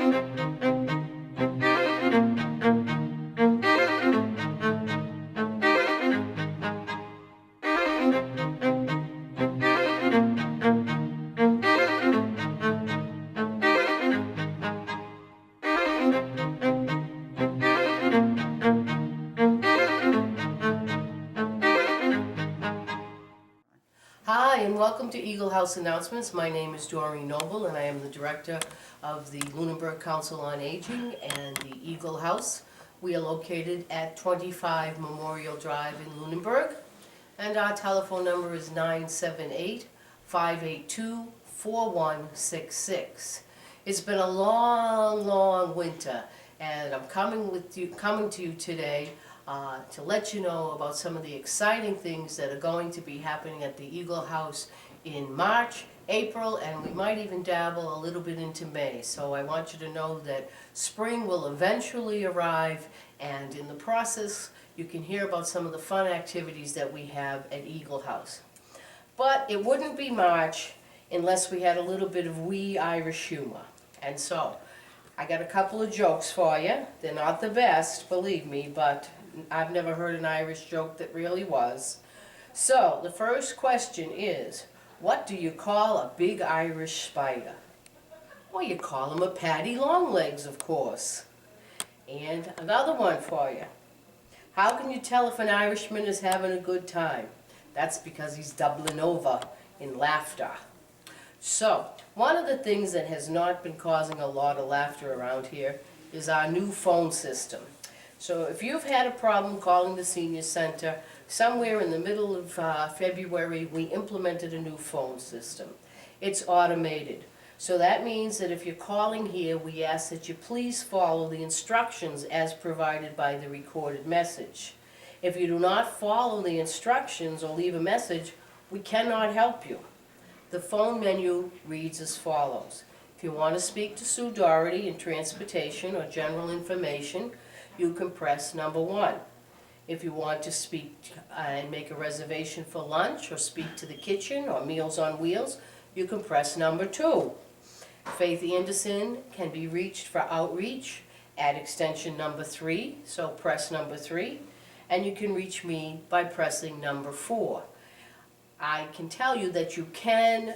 Hi, and welcome to Eagle House Announcements. My name is Doreen Noble, and I am the Director of the Lunenburg Council on Aging and the Eagle House. We are located at 25 Memorial Drive in Lunenburg, and our telephone number is 978-582-4166. It's been a long winter, and I'm coming to you today to let you know about some of the exciting things that are going to be happening at the Eagle House in March, April, and we might even dabble a little bit into May. So I want you to know that spring will eventually arrive, and in the process you can hear about some of the fun activities that we have at Eagle House. But it wouldn't be March unless we had a little bit of wee Irish humor. And so I got a couple of jokes for you. They're not the best, believe me, but I've never heard an Irish joke that really was. So, the first question is, what do you call a big Irish spider? Well, you call him a Paddy Longlegs, of course. And another one for you. How can you tell if an Irishman is having a good time? That's because he's doubling over in laughter. So, one of the things that has not been causing a lot of laughter around here is our new phone system. So if you've had a problem calling the senior center, somewhere in the middle of February we implemented a new phone system. It's automated. So that means that if you're calling here, we ask that you please follow the instructions as provided by the recorded message. If you do not follow the instructions or leave a message, we cannot help you. The phone menu reads as follows. If you want to speak to Sue Doherty in transportation or general information, you can press number 1. If you want to speak and make a reservation for lunch or speak to the kitchen or Meals on Wheels, you can press number 2. Faith Anderson can be reached for outreach at extension number 3, so press number 3. And you can reach me by pressing number 4. I can tell you that you can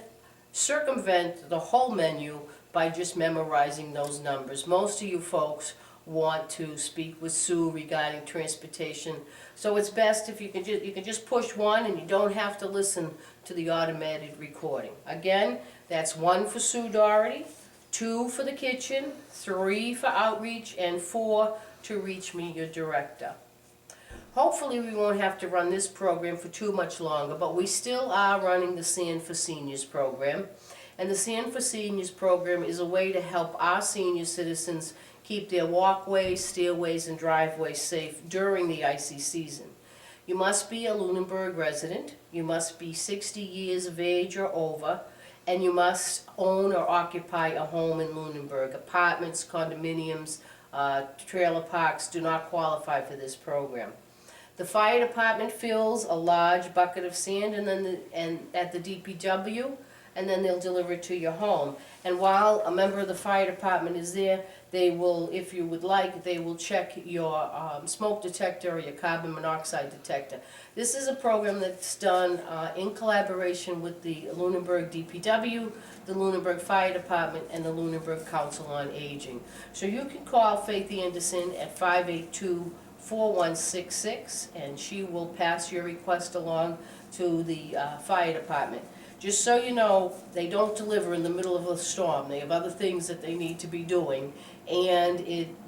circumvent the whole menu by just memorizing those numbers. Most of you folks want to speak with Sue regarding transportation, so it's best if you can just push 1 and you don't have to listen to the automated recording. Again, that's 1 for Sue Doherty, 2 for the kitchen, 3 for outreach, and 4 to reach me, your director. Hopefully we won't have to run this program for too much longer, but we still are running the Sand for Seniors program. And the Sand for Seniors program is a way to help our senior citizens keep their walkways, stairways, and driveways safe during the icy season. You must be a Lunenburg resident, you must be 60 years of age or over, and you must own or occupy a home in Lunenburg. Apartments, condominiums, trailer parks do not qualify for this program. The fire department fills a large bucket of sand at the DPW, and then they'll deliver it to your home. And while a member of the fire department is there, they will, if you would like, they will check your smoke detector or your carbon monoxide detector. This is a program that's done in collaboration with the Lunenburg DPW, the Lunenburg Fire Department, and the Lunenburg Council on Aging. So you can call Faith Anderson at 582-4166, and she will pass your request along to the fire department. Just so you know, they don't deliver in the middle of a storm. They have other things that they need to be doing, and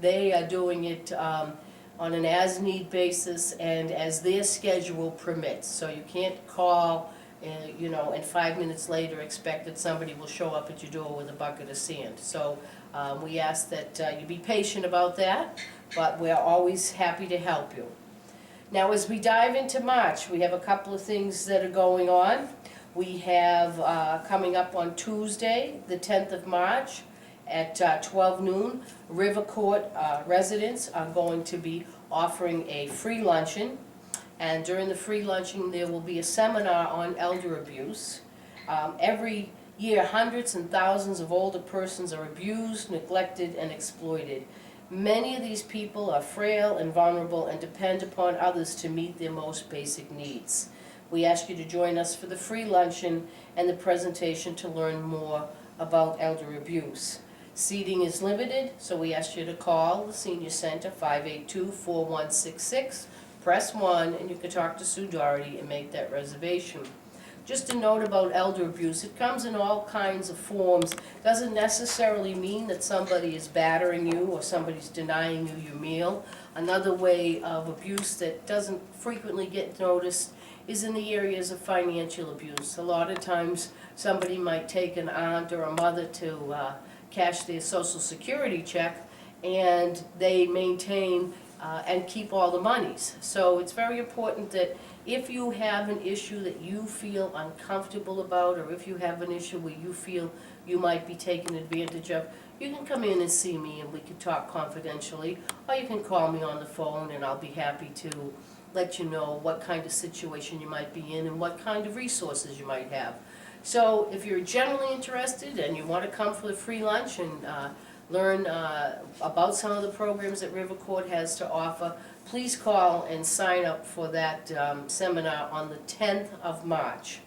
they are doing it on an as-need basis and as their schedule permits. So you can't call, and 5 minutes later expect that somebody will show up at your door with a bucket of sand. So we ask that you be patient about that, but we're always happy to help you. Now, as we dive into March, we have a couple of things that are going on. We have coming up on Tuesday, the 10th of March at 12 noon, River Court residents are going to be offering a free luncheon. And during the free luncheon there will be a seminar on elder abuse. Every year, hundreds and thousands of older persons are abused, neglected, and exploited. Many of these people are frail and vulnerable and depend upon others to meet their most basic needs. We ask you to join us for the free luncheon and the presentation to learn more about elder abuse. Seating is limited, so we ask you to call the Senior Center, 582-4166, press 1, and you can talk to Sue Doherty and make that reservation. Just a note about elder abuse, it comes in all kinds of forms. Doesn't necessarily mean that somebody is battering you or somebody's denying you your meal. Another way of abuse that doesn't frequently get noticed is in the areas of financial abuse. A lot of times somebody might take an aunt or a mother to cash their Social Security check, and they maintain and keep all the monies. So it's very important that if you have an issue that you feel uncomfortable about, or if you have an issue where you feel you might be taken advantage of, you can come in and see me and we can talk confidentially, or you can call me on the phone and I'll be happy to let you know what kind of situation you might be in and what kind of resources you might have. So if you're generally interested and you want to come for the free lunch and learn about some of the programs that River Court has to offer, please call and sign up for that seminar on the 10th of March.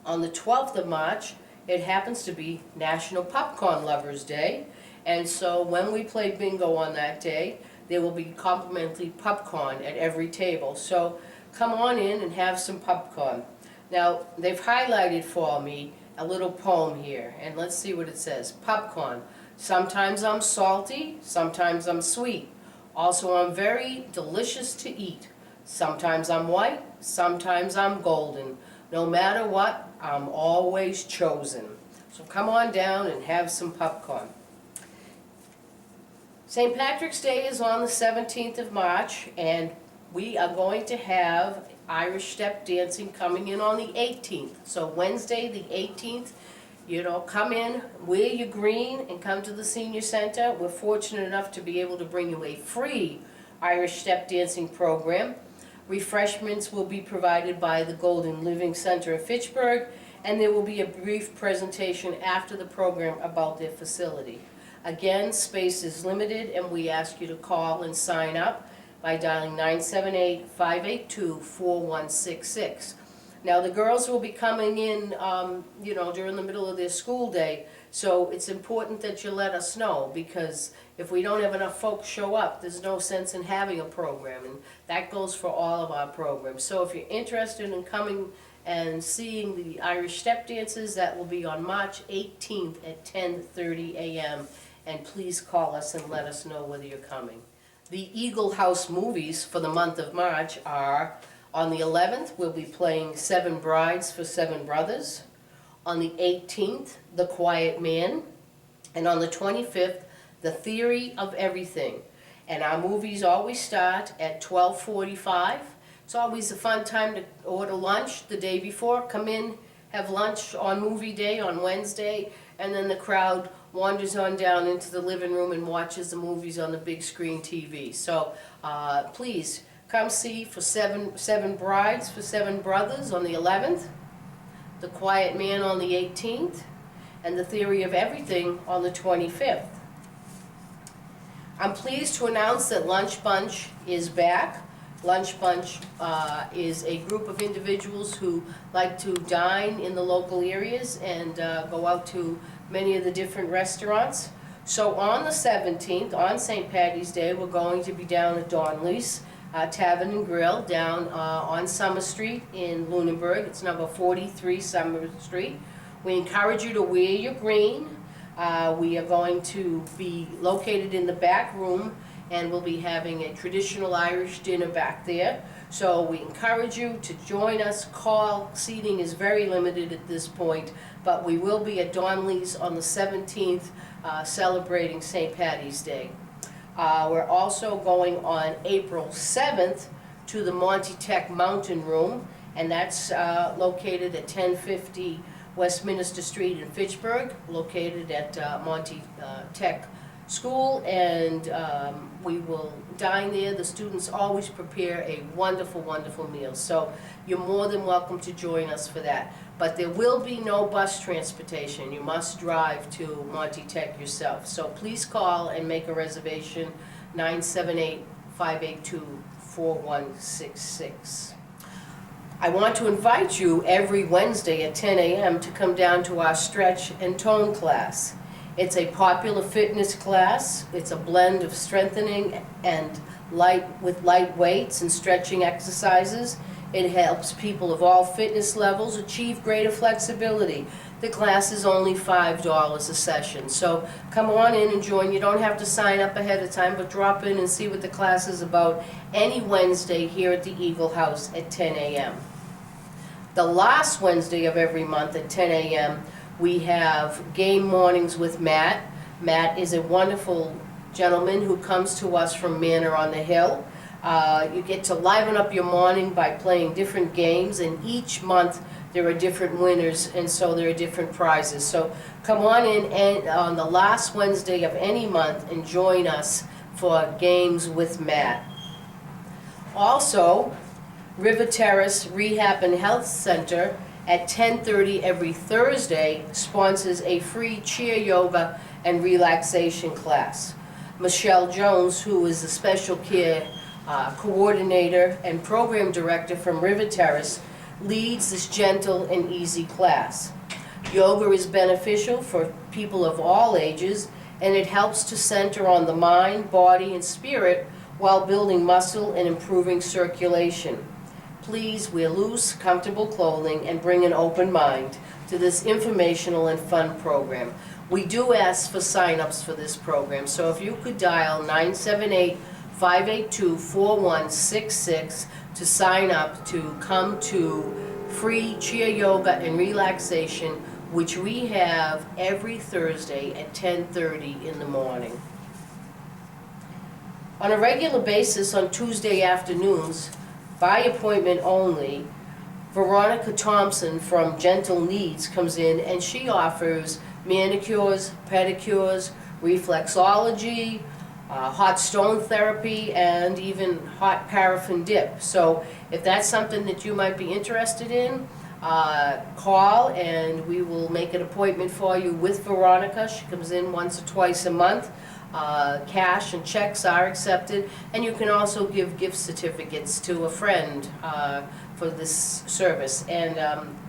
On the 12th of March, it happens to be National Popcorn Lovers Day, and so when we play bingo on that day, there will be complimentary popcorn at every table. So come on in and have some popcorn. Now, they've highlighted for me a little poem here, and let's see what it says. Popcorn. Sometimes I'm salty, sometimes I'm sweet. Also, I'm very delicious to eat. Sometimes I'm white, sometimes I'm golden. No matter what, I'm always chosen. So come on down and have some popcorn. St. Patrick's Day is on the 17th of March, and we are going to have Irish step dancing coming in on the 18th. So Wednesday the 18th, come in, wear your green, and come to the Senior Center. We're fortunate enough to be able to bring you a free Irish step dancing program. Refreshments will be provided by the Golden Living Center of Fitchburg, and there will be a brief presentation after the program about their facility. Again, space is limited, and we ask you to call and sign up by dialing 978-582-4166. Now, the girls will be coming in, during the middle of their school day, so it's important that you let us know, because if we don't have enough folks show up, there's no sense in having a program, and that goes for all of our programs. So if you're interested in coming and seeing the Irish step dances, that will be on March 18th at 10:30 a.m., and please call us and let us know whether you're coming. The Eagle House movies for the month of March are, on the 11th, we'll be playing Seven Brides for Seven Brothers. On the 18th, The Quiet Man. And on the 25th, The Theory of Everything. And our movies always start at 12:45. It's always a fun time to order lunch the day before. Come in, have lunch on movie day on Wednesday, and then the crowd wanders on down into the living room and watches the movies on the big screen TV. So please come see for Seven Brides for Seven Brothers on the 11th, The Quiet Man on the 18th, and The Theory of Everything on the 25th. I'm pleased to announce that Lunch Bunch is back. Lunch Bunch is a group of individuals who like to dine in the local areas and go out to many of the different restaurants. So on the 17th, on St. Patty's Day, we're going to be down at Donnelly's Tavern and Grill down on Summer Street in Lunenburg. It's number 43 Summer Street. We encourage you to wear your green. We are going to be located in the back room, and we'll be having a traditional Irish dinner back there. So we encourage you to join us. Call. Seating is very limited at this point, but we will be at Donnelly's on the 17th celebrating St. Patty's Day. We're also going on April 7th to the Monty Tech Mountain Room, and that's located at 1050 Westminster Street in Fitchburg, located at Monty Tech School, and we will dine there. The students always prepare a wonderful, wonderful meal, so you're more than welcome to join us for that. but there will be no bus transportation. You must drive to Monte Tech yourself. So please call and make a reservation, 978-582-4166. I want to invite you every Wednesday at 10 a.m. to come down to our stretch and tone class. It's a popular fitness class. It's a blend of strengthening and light weights and stretching exercises. It helps people of all fitness levels achieve greater flexibility. The class is only $5 a session, so come on in and join. You don't have to sign up ahead of time, but drop in and see what the class is about any Wednesday here at the Eagle House at 10 a.m. The last Wednesday of every month at 10 a.m. we have game mornings with Matt. Matt is a wonderful gentleman who comes to us from Manor on the Hill. You get to liven up your morning by playing different games, and each month there are different winners, and so there are different prizes. So come on in and on the last Wednesday of any month and join us for games with Matt. Also, River Terrace Rehab and Health Center at 10:30 every Thursday sponsors a free chair yoga and relaxation class. Michelle Jones, who is the special care coordinator and program director from River Terrace, leads this gentle and easy class. Yoga is beneficial for people of all ages, and it helps to center on the mind, body, and spirit while building muscle and improving circulation. Please wear loose, comfortable clothing and bring an open mind to this informational and fun program. We do ask for sign-ups for this program, so if you could dial 978-582-4166 to sign up to come to free chair yoga and relaxation, which we have every Thursday at 10:30 in the morning. On a regular basis on Tuesday afternoons, by appointment only, Veronica Thompson from Gentle Needs comes in and she offers manicures, pedicures, reflexology, hot stone therapy, and even hot paraffin dip. So if that's something that you might be interested in, call and we will make an appointment for you with Veronica. She comes in once or twice a month. Cash and checks are accepted, and you can also give gift certificates to a friend for this service. And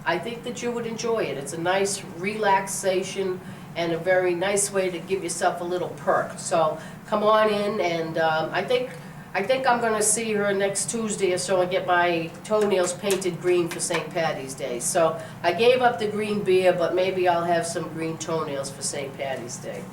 I think that you would enjoy it. It's a nice relaxation and a very nice way to give yourself a little perk. So come on in, and I think I'm going to see her next Tuesday or so and get my toenails painted green for St. Patty's Day. So I gave up the green beer, but maybe I'll have some green toenails for St. Patty's Day.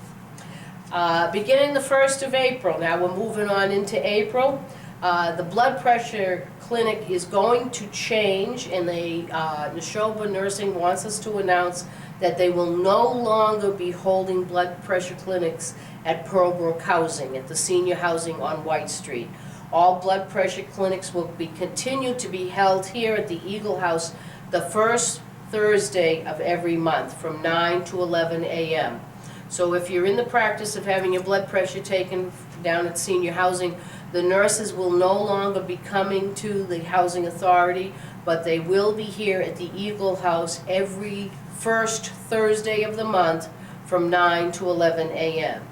Beginning the 1st of April, now we're moving on into April, the blood pressure clinic is going to change, and Nashoba Nursing wants us to announce that they will no longer be holding blood pressure clinics at Pearlbrook Housing, at the senior housing on White Street. All blood pressure clinics will be continued to be held here at the Eagle House the first Thursday of every month from 9 to 11 a.m. So if you're in the practice of having your blood pressure taken down at senior housing, the nurses will no longer be coming to the housing authority, but they will be here at the Eagle House every first Thursday of the month from 9 to 11 a.m.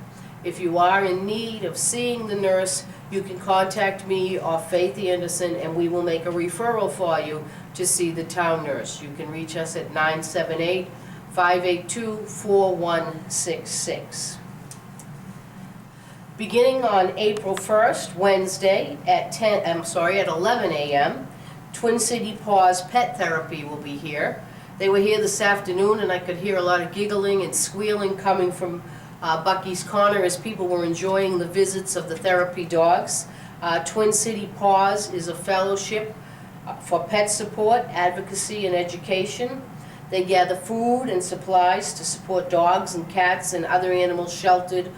If you are in need of seeing the nurse, you can contact me or Faith Anderson, and we will make a referral for you to see the town nurse. You can reach us at 978-582-4166. Beginning on April 1st, Wednesday at 11 a.m., Twin City Paws Pet Therapy will be here. They were here this afternoon, and I could hear a lot of giggling and squealing coming from Bucky's Corner as people were enjoying the visits of the therapy dogs. Twin City Paws is a fellowship for pet support, advocacy, and education. They gather food and supplies to support dogs and cats and other animals sheltered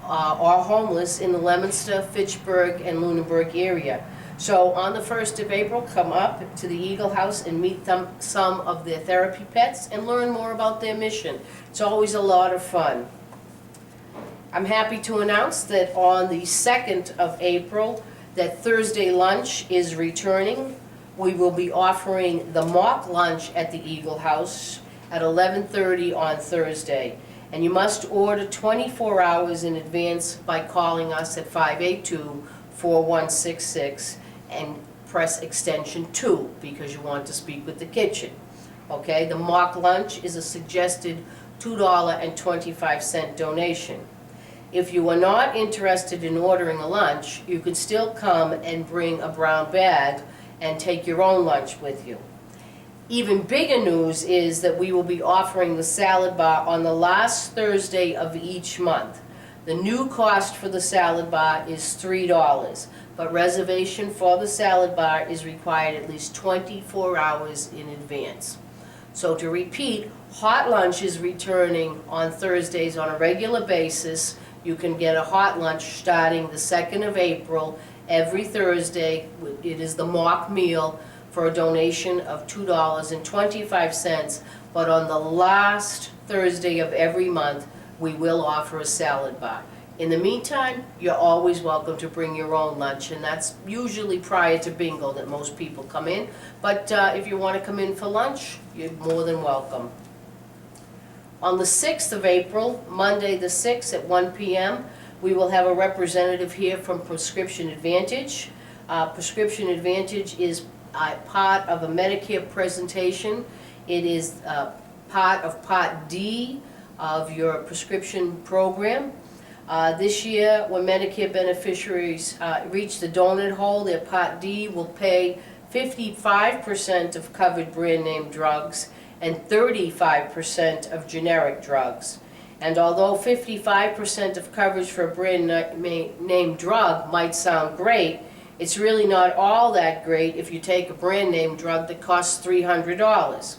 or homeless in the Leominster, Fitchburg, and Lunenburg area. So on the 1st of April, come up to the Eagle House and meet some of their therapy pets and learn more about their mission. It's always a lot of fun. I'm happy to announce that on the 2nd of April, that Thursday lunch is returning. we will be offering the mock lunch at the Eagle House at 11:30 on Thursday. And you must order 24 hours in advance by calling us at 582-4166 and press extension 2 because you want to speak with the kitchen. Okay, the mock lunch is a suggested $2.25 donation. If you are not interested in ordering a lunch, you can still come and bring a brown bag and take your own lunch with you. Even bigger news is that we will be offering the salad bar on the last Thursday of each month. The new cost for the salad bar is $3, but reservation for the salad bar is required at least 24 hours in advance. So to repeat, hot lunch is returning on Thursdays on a regular basis. You can get a hot lunch starting the 2nd of April every Thursday. It is the mock meal for a donation of $2.25, but on the last Thursday of every month, we will offer a salad bar. In the meantime, you're always welcome to bring your own lunch, and that's usually prior to bingo that most people come in. But if you want to come in for lunch, you're more than welcome. On the 6th of April, Monday the 6th at 1 p.m., we will have a representative here from Prescription Advantage. Prescription Advantage is part of a Medicare presentation. It is part of Part D of your prescription program. This year, when Medicare beneficiaries reach the donut hole, their Part D will pay 55% of covered brand name drugs and 35% of generic drugs. And although 55% of coverage for a brand name drug might sound great, it's really not all that great if you take a brand name drug that costs $300.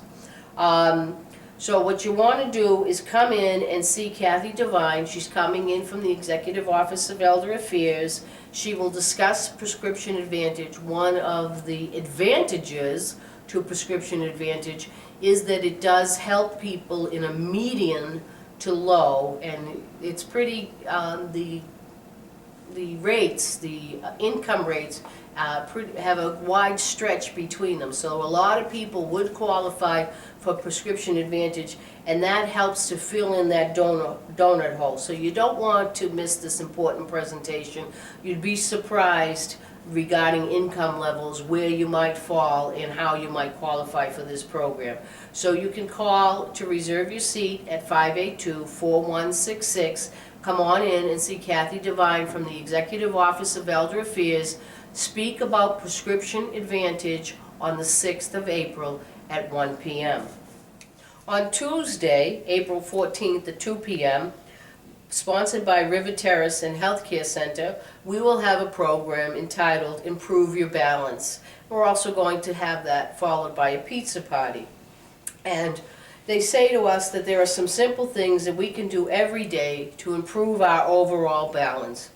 So what you want to do is come in and see Kathy Devine. She's coming in from the Executive Office of Elder Affairs. She will discuss Prescription Advantage. One of the advantages to Prescription Advantage is that it does help people in a median to low, and it's pretty, the rates, the income rates, have a wide stretch between them. So a lot of people would qualify for Prescription Advantage, and that helps to fill in that donut hole. So you don't want to miss this important presentation. You'd be surprised regarding income levels, where you might fall and how you might qualify for this program. So you can call to reserve your seat at 582-4166. Come on in and see Kathy Devine from the Executive Office of Elder Affairs speak about Prescription Advantage on the 6th of April at 1 p.m. On Tuesday, April 14th at 2 p.m., sponsored by River Terrace and Healthcare Center, we will have a program entitled Improve Your Balance. We're also going to have that followed by a pizza party. And they say to us that there are some simple things that we can do every day to improve our overall balance.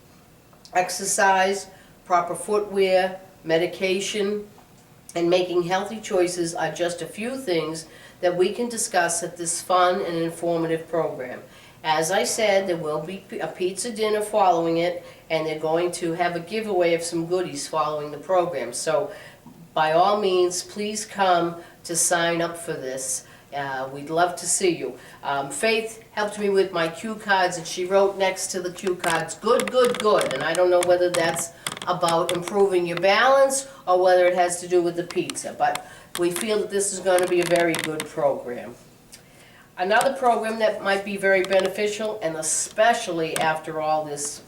Exercise, proper footwear, medication, and making healthy choices are just a few things that we can discuss at this fun and informative program. As I said, there will be a pizza dinner following it, and they're going to have a giveaway of some goodies following the program. So by all means, please come to sign up for this. We'd love to see you. Faith helped me with my cue cards, and she wrote next to the cue cards, good, good, good. And I don't know whether that's about improving your balance or whether it has to do with the pizza. But we feel that this is going to be a very good program. Another program that might be very beneficial, and especially after all this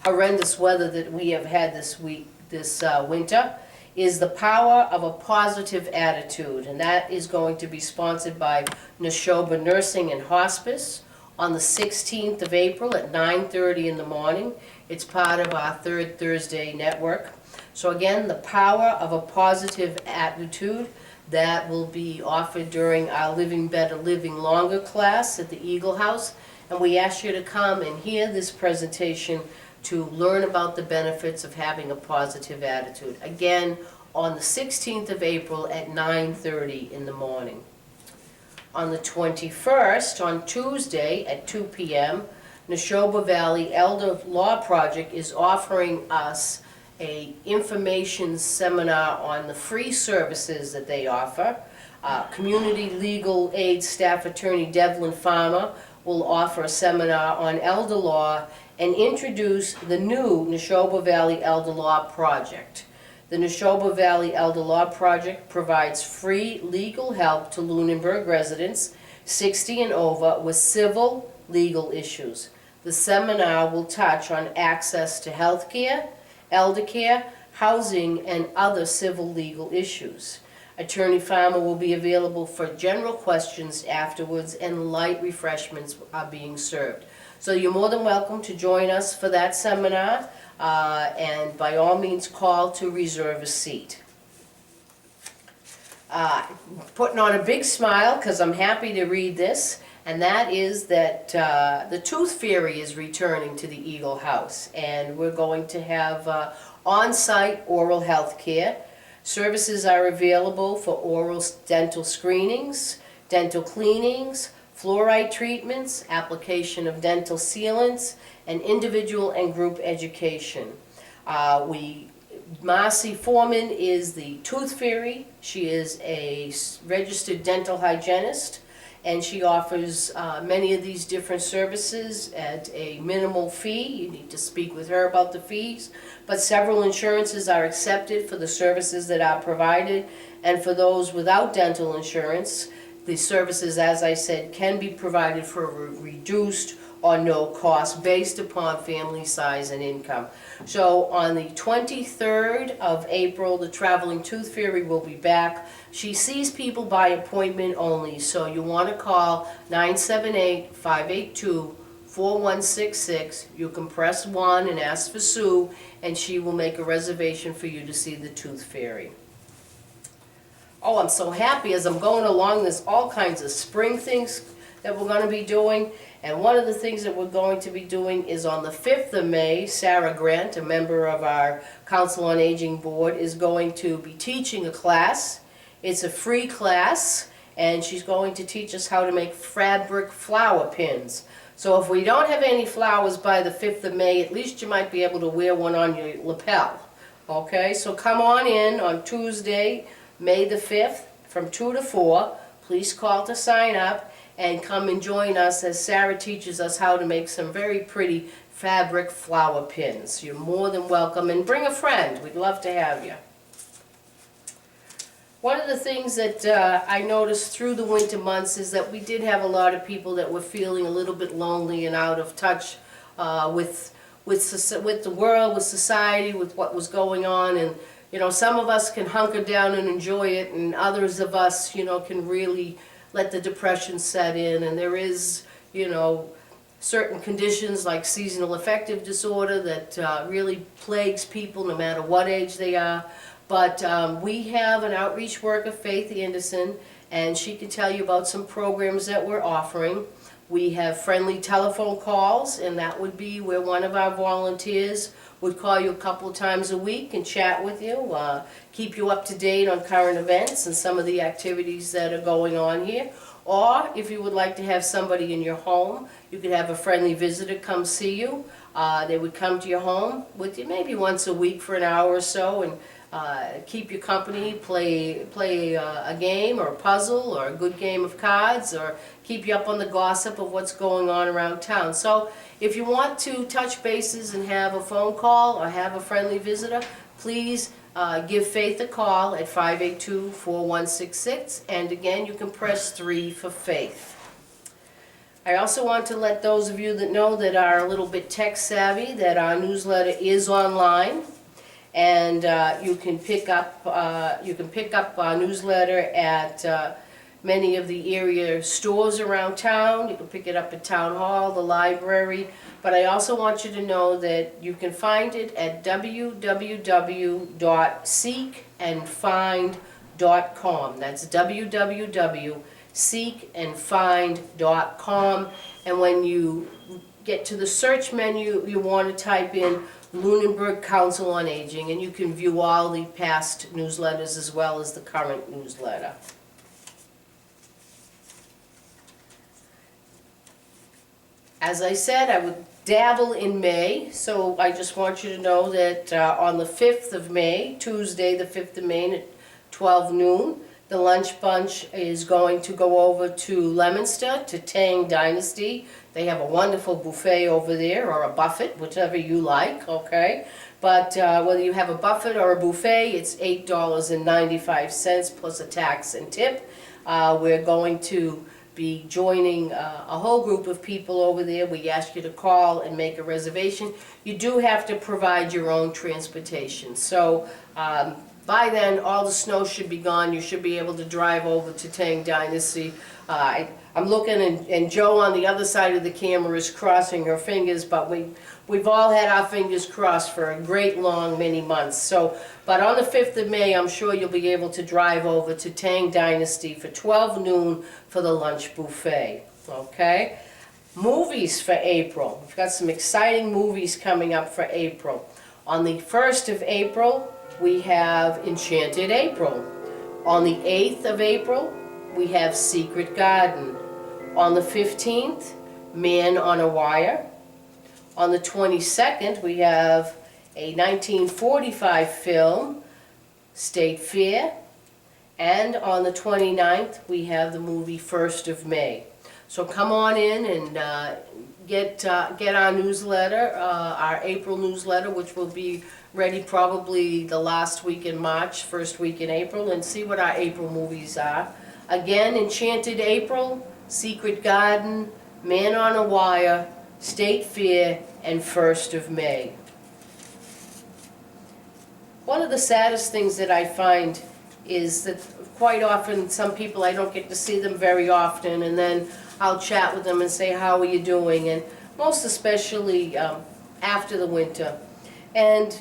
horrendous weather that we have had this winter, is the power of a positive attitude. And that is going to be sponsored by Nashoba Nursing and Hospice on the 16th of April at 9:30 in the morning. It's part of our Third Thursday network. So again, the power of a positive attitude, that will be offered during our Living Better, Living Longer class at the Eagle House. And we ask you to come and hear this presentation to learn about the benefits of having a positive attitude. Again, on the 16th of April at 9:30 in the morning. On the 21st, on Tuesday at 2 p.m., Nashoba Valley Elder Law Project is offering us a information seminar on the free services that they offer. Community Legal Aid Staff Attorney Devlin Farmer will offer a seminar on elder law and introduce the new Nashoba Valley Elder Law Project. The Nashoba Valley Elder Law Project provides free legal help to Lunenburg residents 60 and over with civil legal issues. The seminar will touch on access to health care, elder care, housing, and other civil legal issues. Attorney Farmer will be available for general questions afterwards, and light refreshments are being served. So you're more than welcome to join us for that seminar, and by all means call to reserve a seat. Putting on a big smile because I'm happy to read this, and that is that the Tooth Fairy is returning to the Eagle House, and we're going to have on-site oral health care. Services are available for oral dental screenings, dental cleanings, fluoride treatments, application of dental sealants, and individual and group education. Marcy Foreman is the Tooth Fairy. She is a registered dental hygienist, and she offers many of these different services at a minimal fee. You need to speak with her about the fees, but several insurances are accepted for the services that are provided, and for those without dental insurance, the services, as I said, can be provided for a reduced or no cost based upon family size and income. So on the 23rd of April, the Traveling Tooth Fairy will be back. She sees people by appointment only, so you want to call 978-582-4166. You can press 1 and ask for Sue, and she will make a reservation for you to see the Tooth Fairy. Oh, I'm so happy as I'm going along. There's all kinds of spring things that we're going to be doing. And one of the things that we're going to be doing is on the 5th of May, Sarah Grant, a member of our Council on Aging Board, is going to be teaching a class. It's a free class, and she's going to teach us how to make fabric flower pins. So if we don't have any flowers by the 5th of May, at least you might be able to wear one on your lapel. Okay, so come on in on Tuesday, May the 5th, from 2 to 4. Please call to sign up and come and join us as Sarah teaches us how to make some very pretty fabric flower pins. You're more than welcome, and bring a friend. We'd love to have you. One of the things that I noticed through the winter months is that we did have a lot of people that were feeling a little bit lonely and out of touch with the world, with society, with what was going on. And you know, some of us can hunker down and enjoy it, and others of us, you know, can really let the depression set in. And there is, you know, certain conditions like seasonal affective disorder that really plagues people no matter what age they are. But we have an outreach worker, Faith Anderson, and she can tell you about some programs that we're offering. We have friendly telephone calls, and that would be where one of our volunteers would call you a couple of times a week and chat with you, keep you up to date on current events and some of the activities that are going on here. Or if you would like to have somebody in your home, you could have a friendly visitor come see you. They would come to your home with you maybe once a week for an hour or so and keep you company, play a game or a puzzle or a good game of cards, or keep you up on the gossip of what's going on around town. So if you want to touch bases and have a phone call or have a friendly visitor, please give Faith a call at 582-4166, and again you can press 3 for Faith. I also want to let those of you that know that are a little bit tech savvy that our newsletter is online. And you can pick up our newsletter at many of the area stores around town. You can pick it up at Town Hall, the library. But I also want you to know that you can find it at www.seekandfind.com. That's www.seekandfind.com. And when you get to the search menu, you want to type in Lunenburg Council on Aging, and you can view all the past newsletters as well as the current newsletter. As I said, I would dabble in May. So I just want you to know that on the 5th of May, Tuesday the 5th of May at 12 noon, the Lunch Bunch is going to go over to Leominster, to Tang Dynasty. They have a wonderful buffet over there, or a buffet, whichever you like, okay? But whether you have a buffet or a buffet, it's $8.95 plus a tax and tip. We're going to be joining a whole group of people over there. We ask you to call and make a reservation. You do have to provide your own transportation. So by then, all the snow should be gone. You should be able to drive over to Tang Dynasty. I'm looking, and Joe on the other side of the camera is crossing her fingers, but we've all had our fingers crossed for a great long many months. So, but on the 5th of May, I'm sure you'll be able to drive over to Tang Dynasty for 12 noon for the lunch buffet, okay? Movies for April. We've got some exciting movies coming up for April. On the 1st of April, we have Enchanted April. On the 8th of April, we have Secret Garden. On the 15th, Man on a Wire. On the 22nd, we have a 1945 film, State Fair. And on the 29th, we have the movie 1st of May. So come on in and get our newsletter, our April newsletter, which will be ready probably the last week in March, first week in April, and see what our April movies are. Again, Enchanted April, Secret Garden, Man on a Wire, State Fair, and 1st of May. One of the saddest things that I find is that quite often some people, I don't get to see them very often, and then I'll chat with them and say, how are you doing? And most especially after the winter. And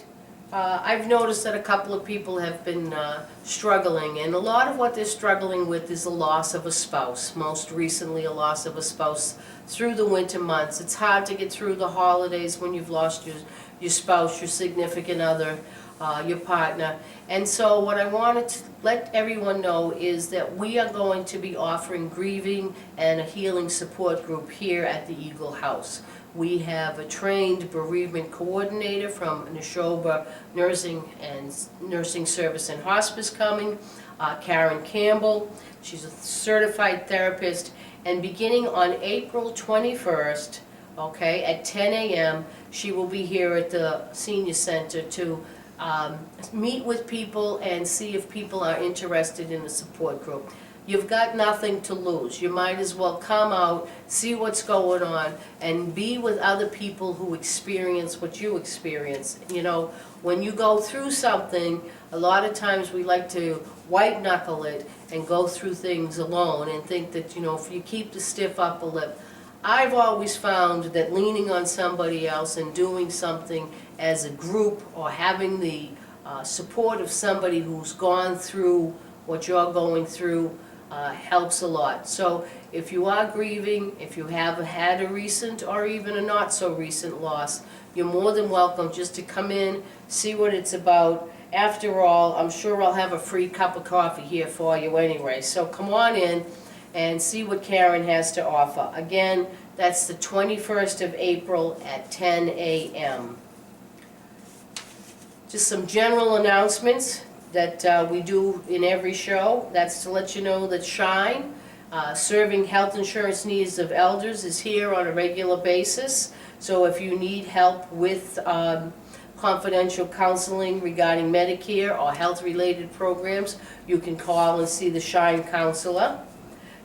I've noticed that a couple of people have been struggling, and a lot of what they're struggling with is the loss of a spouse. Most recently, a loss of a spouse through the winter months. It's hard to get through the holidays when you've lost your spouse, your significant other, your partner. And so what I wanted to let everyone know is that we are going to be offering grieving and a healing support group here at the Eagle House. We have a trained bereavement coordinator from Nashoba Nursing Service and Hospice coming, Karen Campbell. She's a certified therapist, and beginning on April 21st, okay, at 10 a.m., she will be here at the Senior Center to meet with people and see if people are interested in a support group. You've got nothing to lose. You might as well come out, see what's going on, and be with other people who experience what you experience. You know, when you go through something, a lot of times we like to white knuckle it and go through things alone and think that, you know, if you keep the stiff upper lip. I've always found that leaning on somebody else and doing something as a group, or having the support of somebody who's gone through what you're going through, helps a lot. So if you are grieving, if you have had a recent or even a not so recent loss, you're more than welcome just to come in, see what it's about. After all, I'm sure I'll have a free cup of coffee here for you anyway. So come on in and see what Karen has to offer. Again, that's the 21st of April at 10 a.m. Just some general announcements that we do in every show. That's to let you know that Shine, serving health insurance needs of elders, is here on a regular basis. So if you need help with confidential counseling regarding Medicare or health-related programs, you can call and see the Shine counselor.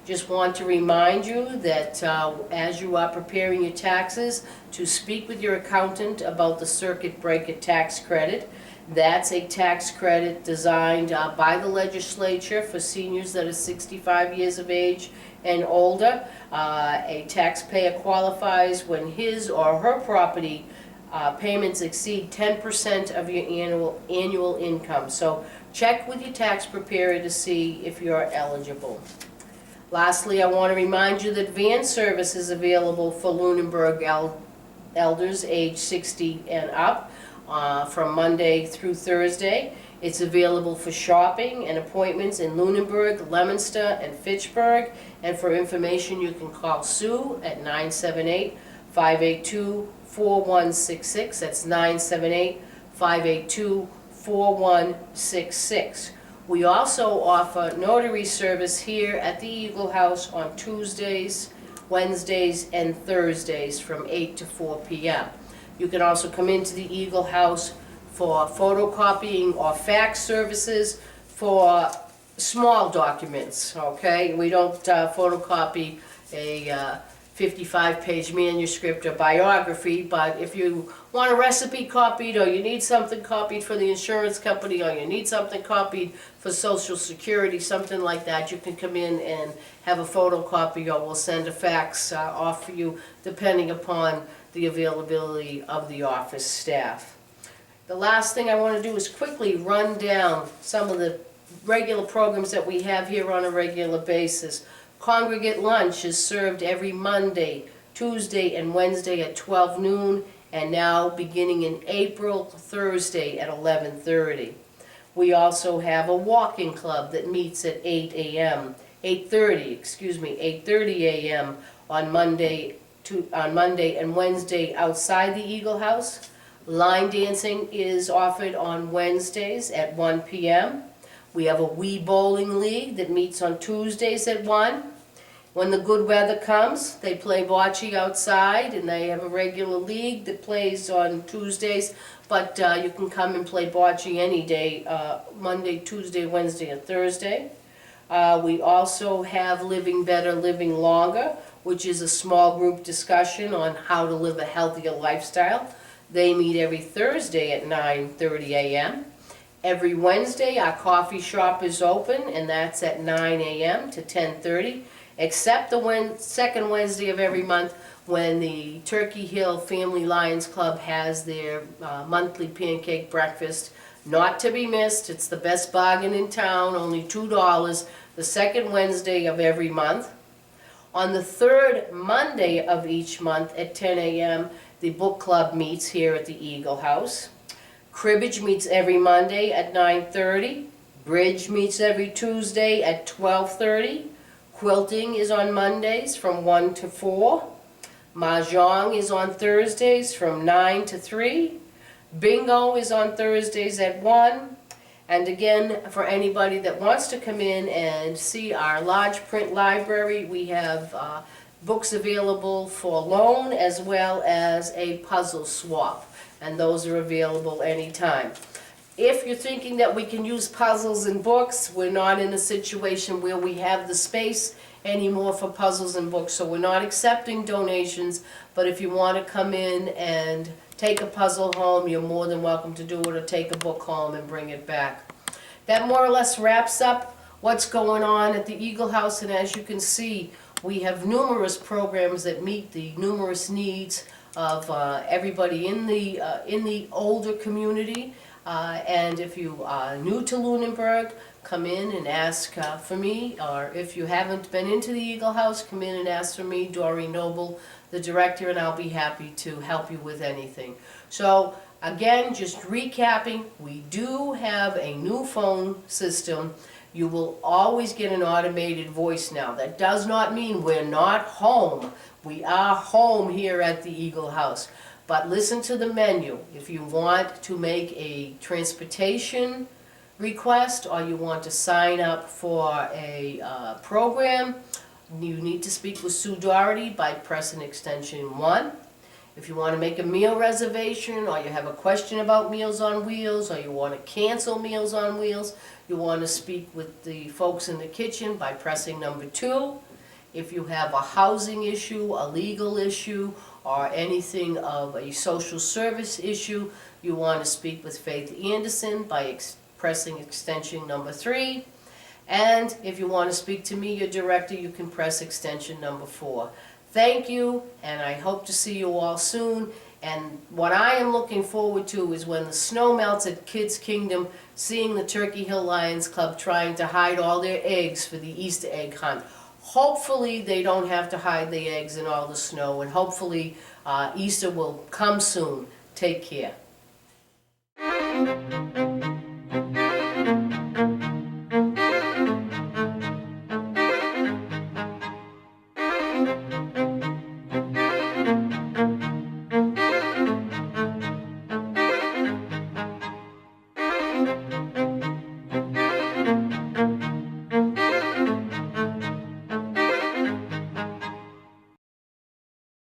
Just want to remind you that as you are preparing your taxes, to speak with your accountant about the circuit breaker tax credit. That's a tax credit designed by the legislature for seniors that are 65 years of age and older. A taxpayer qualifies when his or her property payments exceed 10% of your annual income. So check with your tax preparer to see if you're eligible. Lastly, I want to remind you that van service is available for Lunenburg elders age 60 and up. From Monday through Thursday. It's available for shopping and appointments in Lunenburg, Leominster, and Fitchburg. And for information, you can call Sue at 978-582-4600. 4166. That's 978-582-4166. We also offer notary service here at the Eagle House on Tuesdays, Wednesdays, and Thursdays from 8 to 4 p.m. You can also come into the Eagle House for photocopying or fax services for small documents, okay? We don't photocopy a 55-page manuscript or biography, but if you want a recipe copied, or you need something copied for the insurance company, or you need something copied for Social Security, something like that, you can come in and have a photocopy, or we'll send a fax off for you, depending upon the availability of the office staff. The last thing I want to do is quickly run down some of the regular programs that we have here on a regular basis. Congregate lunch is served every Monday, Tuesday, and Wednesday at 12 noon, and now beginning in April, Thursday at 11:30. We also have a walking club that meets at 8:30 a.m. on Monday and Wednesday outside the Eagle House. Line dancing is offered on Wednesdays at 1 p.m. We have a Wii Bowling League that meets on Tuesdays at 1. When the good weather comes, they play bocce outside, and they have a regular league that plays on Tuesdays, but you can come and play bocce any day, Monday, Tuesday, Wednesday, and Thursday. We also have Living Better, Living Longer, which is a small group discussion on how to live a healthier lifestyle. They meet every Thursday at 9:30 a.m. Every Wednesday, our coffee shop is open, and that's at 9 a.m. to 10:30, except the second Wednesday of every month when the Turkey Hill Family Lions Club has their monthly pancake breakfast. Not to be missed. It's the best bargain in town, only $2, the second Wednesday of every month. On the third Monday of each month at 10 a.m., the book club meets here at the Eagle House. Cribbage meets every Monday at 9:30. Bridge meets every Tuesday at 12:30. Quilting is on Mondays from 1 to 4. Mahjong is on Thursdays from 9 to 3. Bingo is on Thursdays at 1. And again, for anybody that wants to come in and see our large print library, we have books available for loan as well as a puzzle swap. And those are available anytime. If you're thinking that we can use puzzles and books, we're not in a situation where we have the space anymore for puzzles and books, so we're not accepting donations. But if you want to come in and take a puzzle home, you're more than welcome to do it, or take a book home and bring it back. That more or less wraps up what's going on at the Eagle House, and as you can see, we have numerous programs that meet the numerous needs of everybody in the older community. And if you are new to Lunenburg, come in and ask for me, or if you haven't been into the Eagle House, come in and ask for me, Doreen Noble, the director, and I'll be happy to help you with anything. So again, just recapping, we do have a new phone system. You will always get an automated voice now. That does not mean we're not home. We are home here at the Eagle House. But listen to the menu. If you want to make a transportation request, or you want to sign up for a program, you need to speak with Sue Doherty by pressing extension 1. If you want to make a meal reservation, or you have a question about Meals on Wheels, or you want to cancel Meals on Wheels, you want to speak with the folks in the kitchen by pressing number 2. If you have a housing issue, a legal issue, or anything of a social service issue, you want to speak with Faith Anderson by pressing extension number 3. And if you want to speak to me, your director, you can press extension number 4. Thank you, and I hope to see you all soon. And what I am looking forward to is when the snow melts at Kids Kingdom, seeing the Turkey Hill Lions Club trying to hide all their eggs for the Easter egg hunt. Hopefully they don't have to hide the eggs in all the snow, and hopefully Easter will come soon. Take care.